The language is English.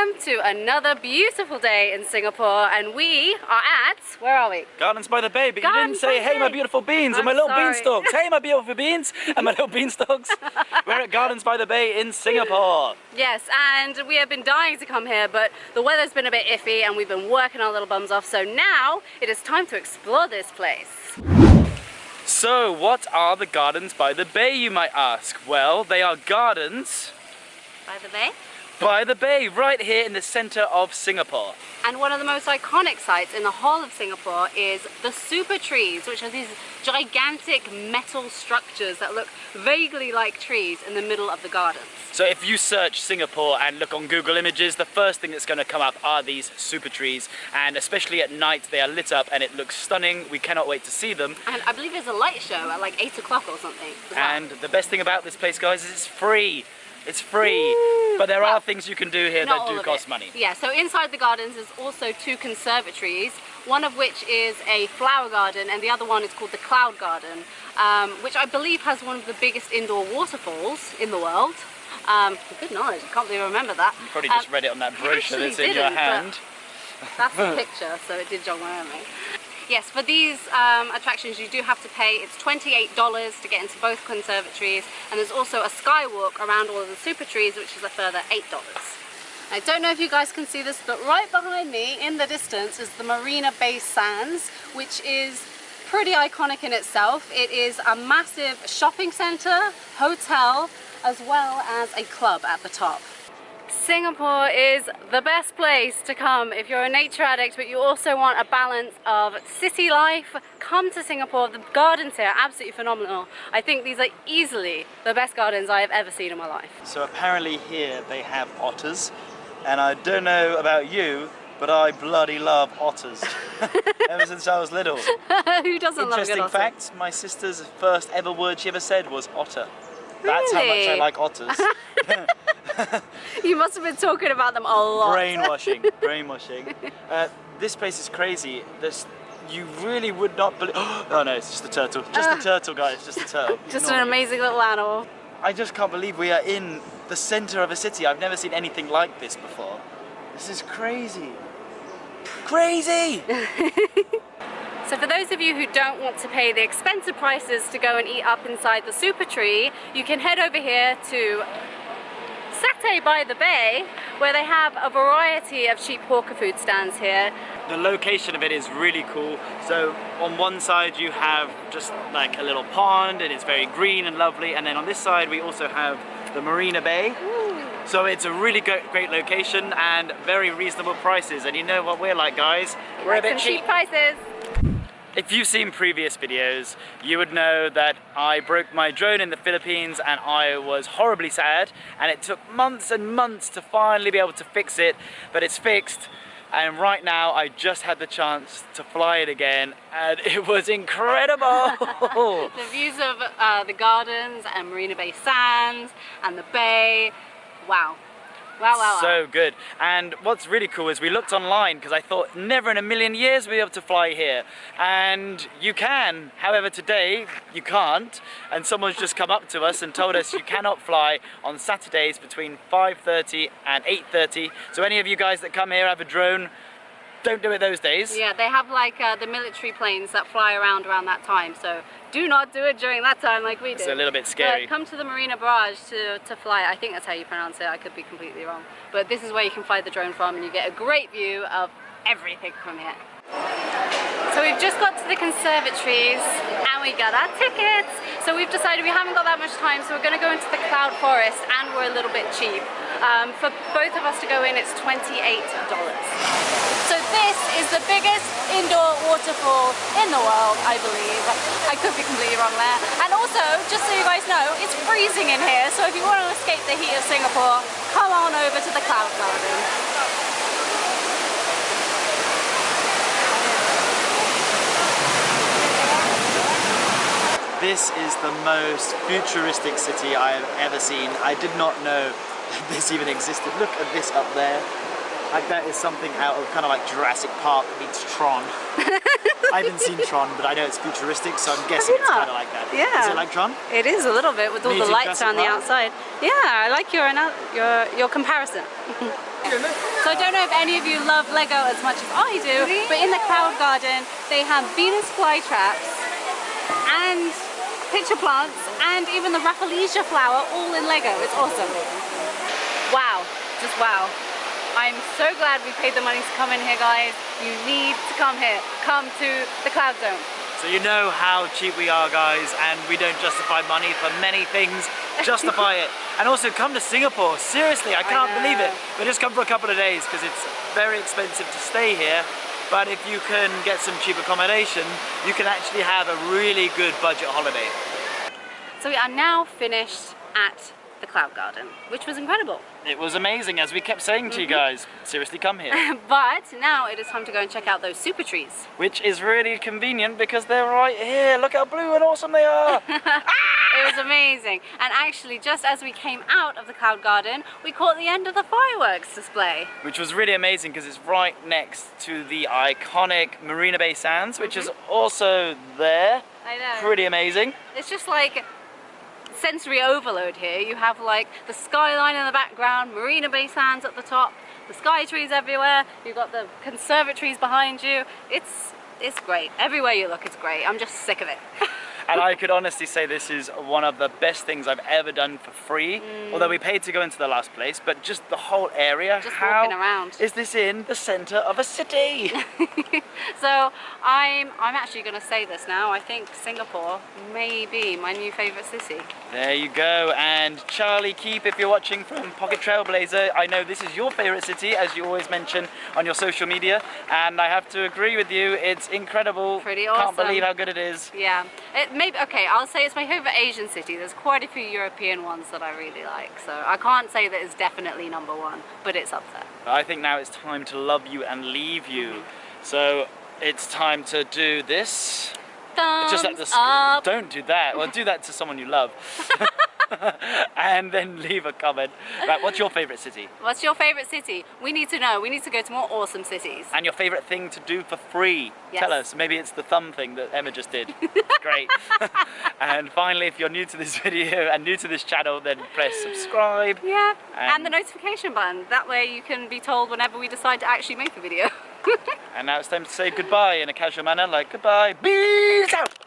welcome to another beautiful day in Singapore, and we are at, where are we? Gardens by the Bay, but Gardens you didn't say, by the hey my Bay. beautiful beans and I'm my little sorry. beanstalks. Hey my beautiful beans and my little beanstalks. We're at Gardens by the Bay in Singapore. Yes, and we have been dying to come here, but the weather's been a bit iffy and we've been working our little bums off, so now it is time to explore this place. So what are the Gardens by the Bay, you might ask? Well, they are gardens By the bay? by the bay, right here in the center of Singapore. And one of the most iconic sites in the whole of Singapore is the super trees, which are these gigantic metal structures that look vaguely like trees in the middle of the gardens. So if you search Singapore and look on Google Images, the first thing that's going to come up are these super trees, and especially at night they are lit up and it looks stunning. We cannot wait to see them. And I believe there's a light show at like 8 o'clock or something as well. And the best thing about this place, guys, is it's free. It's free, but there are things you can do here that do cost money. Yeah, so inside the gardens there's also 2 conservatories, one of which is a flower garden and the other one is called the Cloud Garden, which I believe has one of the biggest indoor waterfalls in the world. Good knowledge, I can't believe I remember that. You probably just read it on that brochure that's in your hand. That's the picture, so it did jog my memory. Yes, for these attractions you do have to pay. It's $28 to get into both conservatories, and there's also a skywalk around all of the super trees, which is a further $8. I don't know if you guys can see this, but right behind me in the distance is the Marina Bay Sands, which is pretty iconic in itself. It is a massive shopping center, hotel, as well as a club at the top. Singapore is the best place to come if you're a nature addict, but you also want a balance of city life. Come to Singapore. The gardens here are absolutely phenomenal. I think these are easily the best gardens I have ever seen in my life. So apparently here they have otters, and I don't know about you, but I bloody love otters. Ever since I was little. Who doesn't love a good Interesting otter? fact, my sister's first ever word she ever said was otter. That's how much I like otters. You must have been talking about them a lot. Brainwashing, brainwashing. This place is crazy. You really would not believe. Oh no, it's just a turtle. Just a turtle, guys. Just a turtle. Just an amazing little animal. I just can't believe we are in the center of a city. I've never seen anything like this before. This is crazy. Crazy! So for those of you who don't want to pay the expensive prices to go and eat up inside the super tree, you can head over here to Satay by the Bay, where they have a variety of cheap hawker food stands here. The location of it is really cool. So on one side you have just like a little pond and it's very green and lovely, and then on this side we also have the Marina Bay. Ooh. So it's a really great location and very reasonable prices, and you know what we're like, guys, we're a bit cheap. Cheap prices. If you've seen previous videos, you would know that I broke my drone in the Philippines and I was horribly sad, and it took months and months to finally be able to fix it, but it's fixed, and right now I just had the chance to fly it again and it was incredible. The views of the gardens and Marina Bay Sands and the bay, wow. Wow, wow, wow. So good. And what's really cool is we looked online because I thought never in a million years we'd be able to fly here. And you can. However, today you can't. And someone's just come up to us and told us you cannot fly on Saturdays between 5:30 and 8:30. So any of you guys that come here have a drone, don't do it those days. Yeah, they have like the military planes that fly around that time. So do not do it during that time like we did. It's a little bit scary. But come to the Marina Barrage to fly. I think that's how you pronounce it. I could be completely wrong. But this is where you can fly the drone from, and you get a great view of everything from here. So we've just got to the conservatories and we got our tickets. So we've decided we haven't got that much time, so we're going to go into the cloud forest, and we're a little bit cheap. For both of us to go in, it's $28. So this is the biggest indoor waterfall in the world, I believe. I could be completely wrong there. And also, just so you guys know, it's freezing in here, so if you want to escape the heat of Singapore, come on over to the Cloud Garden. This is the most futuristic city I have ever seen. I did not know that this even existed. Look at this up there. Like that is something out of kind of like Jurassic Park meets Tron. I haven't seen Tron, but I know it's futuristic, so I'm guessing it's kind of like that. Yeah. Is it like Tron? It is a little bit with all the lights on the outside. Yeah, I like your comparison. So I don't know if any of you love Lego as much as I do, but in the Cloud Garden they have Venus flytraps and picture plants and even the Rafflesia flower all in Lego. It's awesome. Wow, just wow. I'm so glad we paid the money to come in here, guys. You need to come here. Come to the Cloud Zone. So you know how cheap we are, guys, and we don't justify money for many things. Justify it. And also come to Singapore. Seriously, I can't believe it. But just come for a couple of days because it's very expensive to stay here. But if you can get some cheap accommodation, you can actually have a really good budget holiday. So we are now finished at the Cloud Garden, which was incredible. It was amazing, as we kept saying to you guys. Seriously, come here. But now it is time to go and check out those super trees. Which is really convenient because they're right here. Look how blue and awesome they are. It was amazing. And actually, just as we came out of the Cloud Garden, we caught the end of the fireworks display. Which was really amazing because it's right next to the iconic Marina Bay Sands, which is also there. I know. Pretty amazing. It's just like sensory overload here. You have like the skyline in the background, Marina Bay Sands at the top, the sky trees everywhere, you've got the conservatories behind you. It's great. Everywhere you look, it's great. I'm just sick of it. And I could honestly say this is one of the best things I've ever done for free. Although we paid to go into the last place, but just the whole area. Just walking around. Is this in the center of a city? So I'm actually going to say this now. I think Singapore may be my new favorite city. There you go. And Charlie Keep, if you're watching from Pocket Trailblazer, I know this is your favorite city, as you always mention on your social media. And I have to agree with you. It's incredible. Pretty awesome. Can't believe how good it is. Yeah. Maybe, okay, I'll say it's my favorite Asian city. There's quite a few European ones that I really like, so I can't say that it's definitely #1, but it's up there. I think now it's time to love you and leave you. So it's time to do this. Thumbs Just at the up. Don't do that. Well, do that to someone you love. And then leave a comment. Right, what's your favorite city? What's your favorite city? We need to know. We need to go to more awesome cities. And your favorite thing to do for free? Yes. Tell us. Maybe it's the thumb thing that Emma just did. Great. And finally, if you're new to this video and new to this channel, then press subscribe. Yeah, and the notification button. That way you can be told whenever we decide to actually make a video. And now it's time to say goodbye in a casual manner, like goodbye. Peace out!